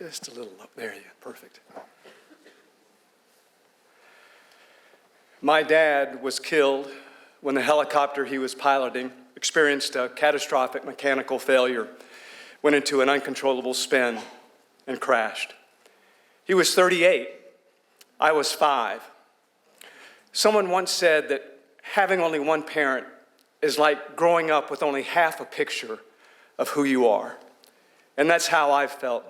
Just a little up. There you go. Perfect. My dad was killed when the helicopter he was piloting experienced a catastrophic mechanical failure, went into an uncontrollable spin, and crashed. He was 38. I was 5. Someone once said that having only one parent is like growing up with only half a picture of who you are. And that's how I've felt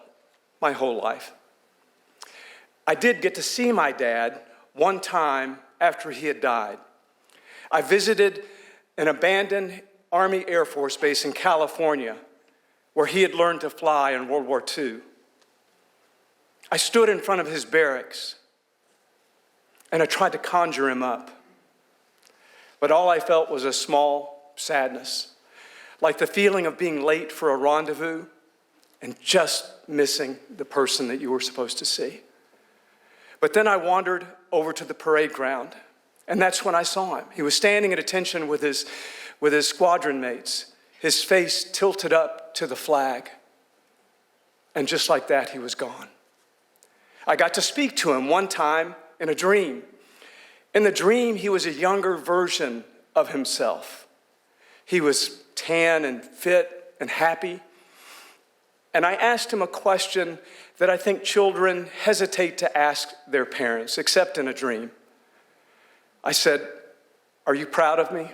my whole life. I did get to see my dad one time after he had died. I visited an abandoned Army Air Force base in California where he had learned to fly in World War II. I stood in front of his barracks and I tried to conjure him up. But all I felt was a small sadness, like the feeling of being late for a rendezvous and just missing the person that you were supposed to see. But then I wandered over to the parade ground, and that's when I saw him. He was standing at attention with his squadron mates, his face tilted up to the flag. And just like that, he was gone. I got to speak to him one time in a dream. In the dream, he was a younger version of himself. He was tan and fit and happy. And I asked him a question that I think children hesitate to ask their parents, except in a dream. I said, "Are you proud of me?"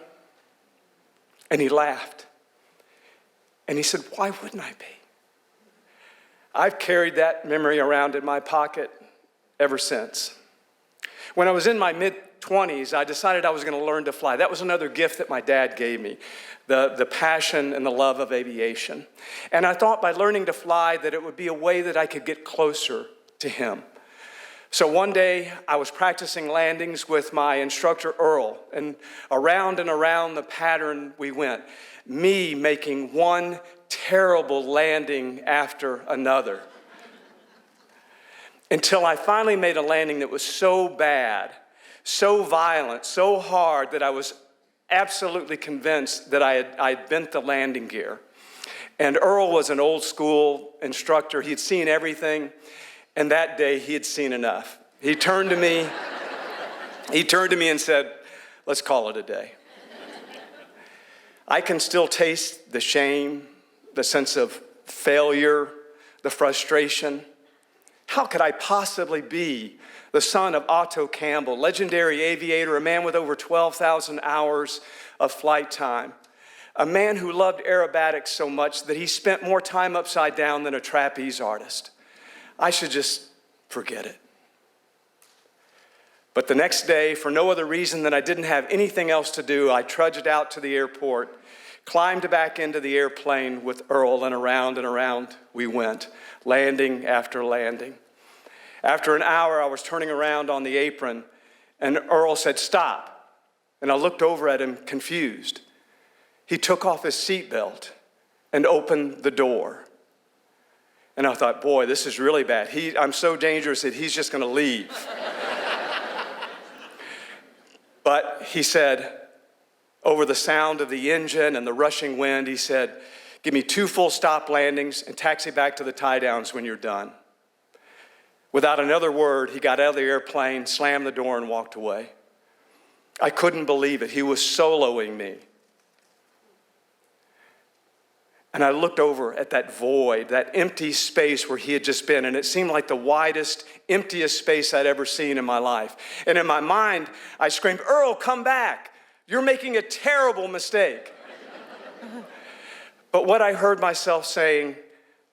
And he laughed. And he said, "Why wouldn't I be?" I've carried that memory around in my pocket ever since. When I was in my mid-20s, I decided I was going to learn to fly. That was another gift that my dad gave me, the passion and the love of aviation. And I thought by learning to fly that it would be a way that I could get closer to him. So one day, I was practicing landings with my instructor, Earl, and around the pattern we went, me making one terrible landing after another, until I finally made a landing that was so bad, so violent, so hard, that I was absolutely convinced that I'd bent the landing gear. And Earl was an old school instructor. He'd seen everything. And that day, he had seen enough. He turned to me and said, "Let's call it a day." I can still taste the shame, the sense of failure, the frustration. How could I possibly be the son of Otto Campbell, legendary aviator, a man with over 12,000 hours of flight time, a man who loved aerobatics so much that he spent more time upside down than a trapeze artist? I should just forget it. But the next day, for no other reason than I didn't have anything else to do, I trudged out to the airport, climbed back into the airplane with Earl, and around we went, landing after landing. After an hour, I was turning around on the apron, and Earl said, "Stop." And I looked over at him, confused. He took off his seatbelt and opened the door. And I thought, boy, this is really bad. I'm so dangerous that he's just going to leave. But he said, over the sound of the engine and the rushing wind, he said, "Give me 2 full stop landings and taxi back to the tie-downs when you're done." Without another word, he got out of the airplane, slammed the door, and walked away. I couldn't believe it. He was soloing me. And I looked over at that void, that empty space where he had just been, and it seemed like the widest, emptiest space I'd ever seen in my life. And in my mind, I screamed, "Earl, come back. You're making a terrible mistake." But what I heard myself saying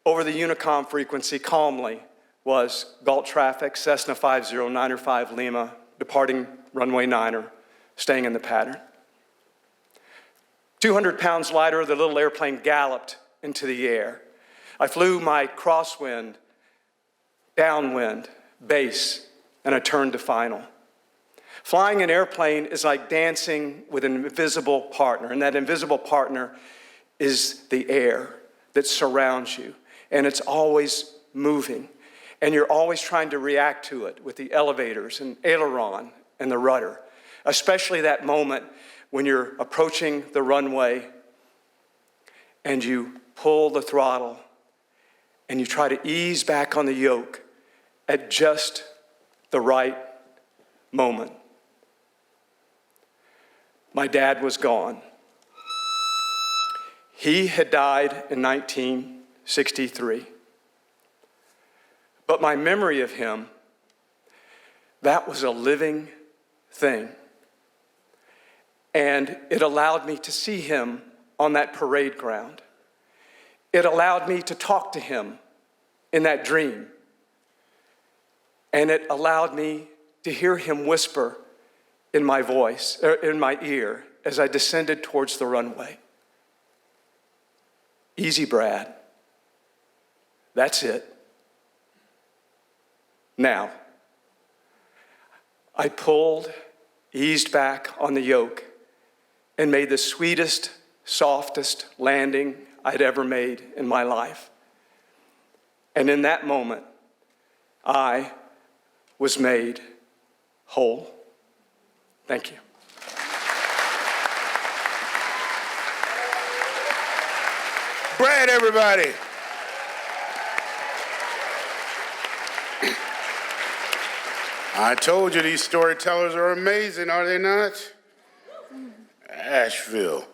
over the Unicom frequency calmly was, "Galt traffic, Cessna 5095 Lima, departing runway 9er, staying in the pattern." 200 pounds lighter, the little airplane galloped into the air. I flew my crosswind, downwind, base, and I turned to final. Flying an airplane is like dancing with an invisible partner, and that invisible partner is the air that surrounds you, and it's always moving, and you're always trying to react to it with the elevators and aileron and the rudder, especially that moment when you're approaching the runway and you pull the throttle and you try to ease back on the yoke at just the right moment. My dad was gone. He had died in 1963. But my memory of him, that was a living thing. And it allowed me to see him on that parade ground. It allowed me to talk to him in that dream. And it allowed me to hear him whisper in my voice, or in my ear, as I descended towards the runway. Easy, Brad. That's it. Now, I pulled, eased back on the yoke, and made the sweetest, softest landing I'd ever made in my life. And in that moment, I was made whole. Thank you. Brad, everybody. I told you these storytellers are amazing, are they not? Asheville.